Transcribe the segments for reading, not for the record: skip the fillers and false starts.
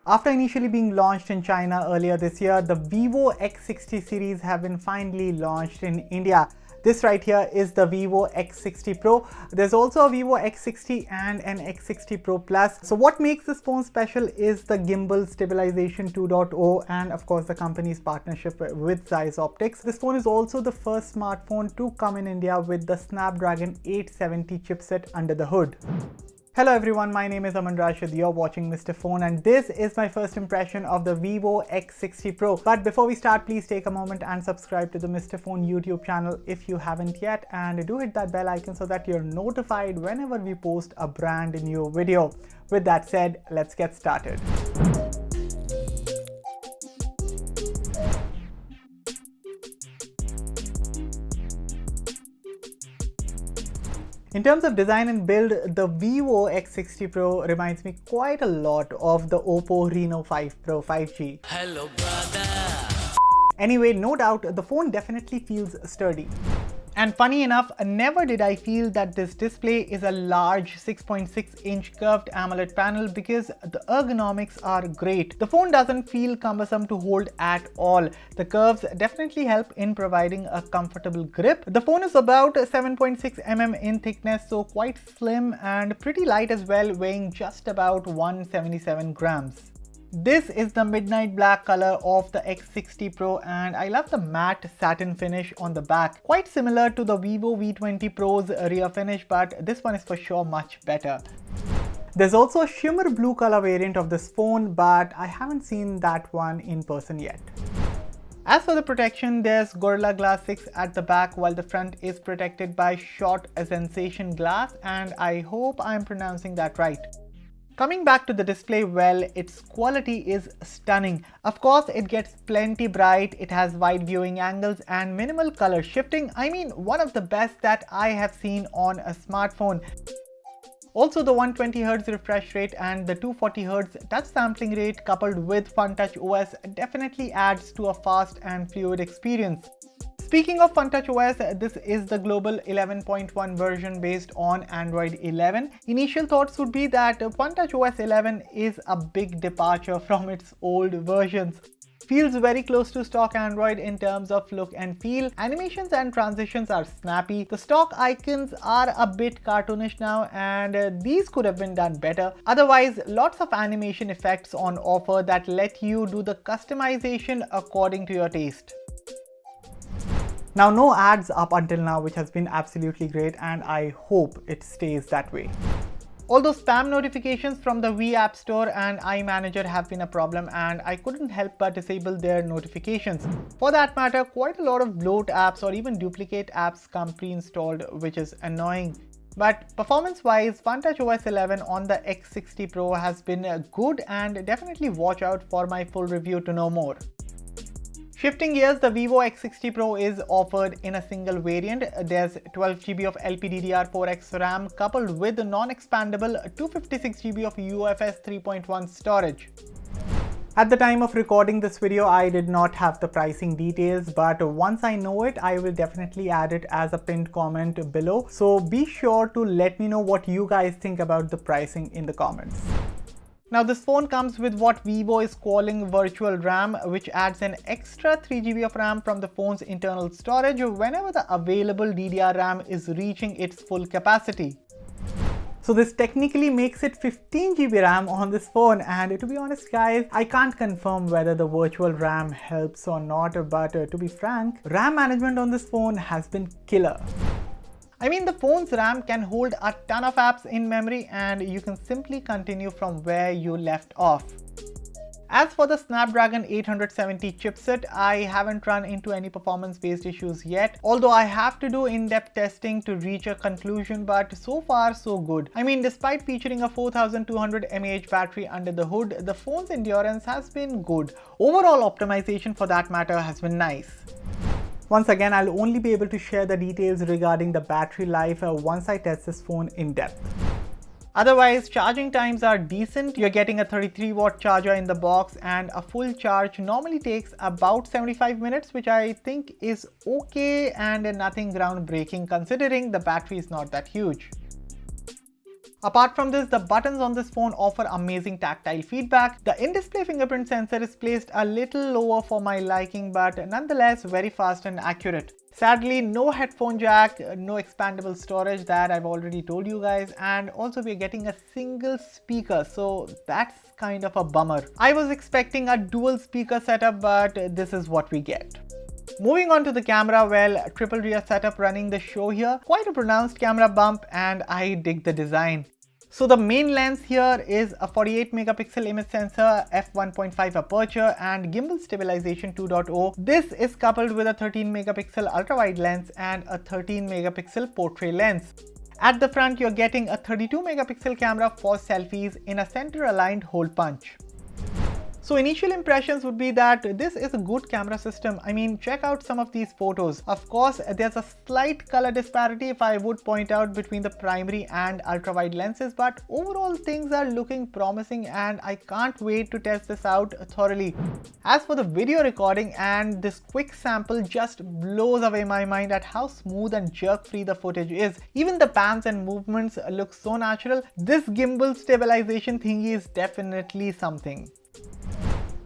After initially being launched in China earlier this year, the Vivo X60 series have been finally launched in India. This right here is the Vivo X60 Pro. There's also a Vivo X60 and an X60 Pro Plus. So what makes this phone special is the Gimbal Stabilisation 2.0 and of course the company's partnership with Zeiss optics. This phone is also the first smartphone to come in India with the Snapdragon 870 chipset under the hood. Hello everyone, my name is Aman Rashid, you're watching Mr. Phone and this is my first impression of the Vivo X60 Pro. But before we start, please take a moment and subscribe to the Mr. Phone YouTube channel if you haven't yet, and do hit that bell icon so that you're notified whenever we post a brand new video. With that said, let's get started. In terms of design and build, the Vivo X60 Pro reminds me quite a lot of the Oppo Reno 5 Pro 5G. Hello, brother. Anyway, no doubt, the phone definitely feels sturdy. And funny enough, never did I feel that this display is a large 6.6-inch curved AMOLED panel because the ergonomics are great. The phone doesn't feel cumbersome to hold at all. The curves definitely help in providing a comfortable grip. The phone is about 7.6 mm in thickness, so quite slim and pretty light as well, weighing just about 177 grams. This is the midnight black color of the X60 Pro and I love the matte satin finish on the back. Quite similar to the Vivo V20 Pro's rear finish, but this one is for sure much better. There's also a shimmer blue color variant of this phone, but I haven't seen that one in person yet. As for the protection, there's Gorilla Glass 6 at the back while the front is protected by Shot Sensation Glass, and I hope I'm pronouncing that right. Coming back to the display, well, its quality is stunning. Of course, it gets plenty bright, it has wide viewing angles and minimal color shifting. I mean, one of the best that I have seen on a smartphone. Also, the 120Hz refresh rate and the 240Hz touch sampling rate coupled with FunTouch OS definitely adds to a fast and fluid experience. Speaking of FunTouch OS, this is the global 11.1 version based on Android 11. Initial thoughts would be that FunTouch OS 11 is a big departure from its old versions. Feels very close to stock Android in terms of look and feel. Animations and transitions are snappy. The stock icons are a bit cartoonish now and these could have been done better. Otherwise, lots of animation effects on offer that let you do the customization according to your taste. Now, no ads up until now, which has been absolutely great and I hope it stays that way. Although spam notifications from the V App Store and iManager have been a problem and I couldn't help but disable their notifications. For that matter, quite a lot of bloat apps or even duplicate apps come pre-installed, which is annoying. But performance-wise, FunTouch OS 11 on the X60 Pro has been good and definitely watch out for my full review to know more. Shifting gears, the Vivo X60 Pro is offered in a single variant. There's 12GB of LPDDR4X RAM coupled with non-expandable 256GB of UFS 3.1 storage. At the time of recording this video, I did not have the pricing details, but once I know it, I will definitely add it as a pinned comment below. So be sure to let me know what you guys think about the pricing in the comments. Now, this phone comes with what Vivo is calling virtual RAM, which adds an extra 3GB of RAM from the phone's internal storage whenever the available DDR-RAM is reaching its full capacity. So this technically makes it 15GB RAM on this phone, and to be honest guys, I can't confirm whether the virtual RAM helps or not, but to be frank, RAM management on this phone has been killer. I mean, the phone's RAM can hold a ton of apps in memory and you can simply continue from where you left off. As for the Snapdragon 870 chipset, I haven't run into any performance-based issues yet, although I have to do in-depth testing to reach a conclusion, but so far so good. I mean, despite featuring a 4200 mAh battery under the hood, the phone's endurance has been good. Overall optimization for that matter has been nice. Once again, I'll only be able to share the details regarding the battery life once I test this phone in depth. Otherwise, charging times are decent. You're getting a 33-watt charger in the box and a full charge normally takes about 75 minutes, which I think is okay and nothing groundbreaking considering the battery is not that huge. Apart from this, the buttons on this phone offer amazing tactile feedback. The in-display fingerprint sensor is placed a little lower for my liking, but nonetheless very fast and accurate. Sadly, no headphone jack, no expandable storage, that I've already told you guys, and also we're getting a single speaker, so that's kind of a bummer. I was expecting a dual speaker setup, but this is what we get. Moving on to the camera, well, triple rear setup running the show here. Quite a pronounced camera bump, and I dig the design. So the main lens here is a 48 megapixel image sensor, f1.5 aperture and Gimbal Stabilisation 2.0. This is coupled with a 13 megapixel ultra-wide lens and a 13 megapixel portrait lens. At the front, you're getting a 32 megapixel camera for selfies in a center-aligned hole punch. So initial impressions would be that this is a good camera system. I mean, check out some of these photos. Of course, there's a slight color disparity, if I would point out, between the primary and ultra-wide lenses, but overall things are looking promising and I can't wait to test this out thoroughly. As for the video recording, and this quick sample just blows away my mind at how smooth and jerk-free the footage is. Even the pans and movements look so natural. This gimbal stabilization thingy is definitely something.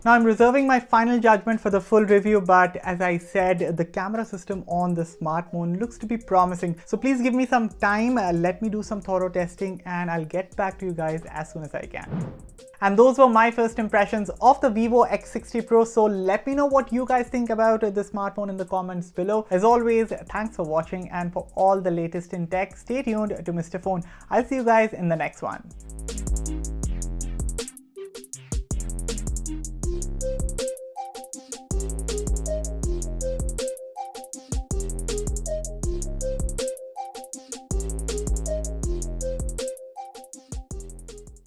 Now I'm reserving my final judgment for the full review, but as I said, the camera system on the smartphone looks to be promising. So please give me some time, let me do some thorough testing and I'll get back to you guys as soon as I can. And those were my first impressions of the Vivo X60 Pro. So let me know what you guys think about the smartphone in the comments below. As always, thanks for watching, and for all the latest in tech, stay tuned to Mr. Phone. I'll see you guys in the next one.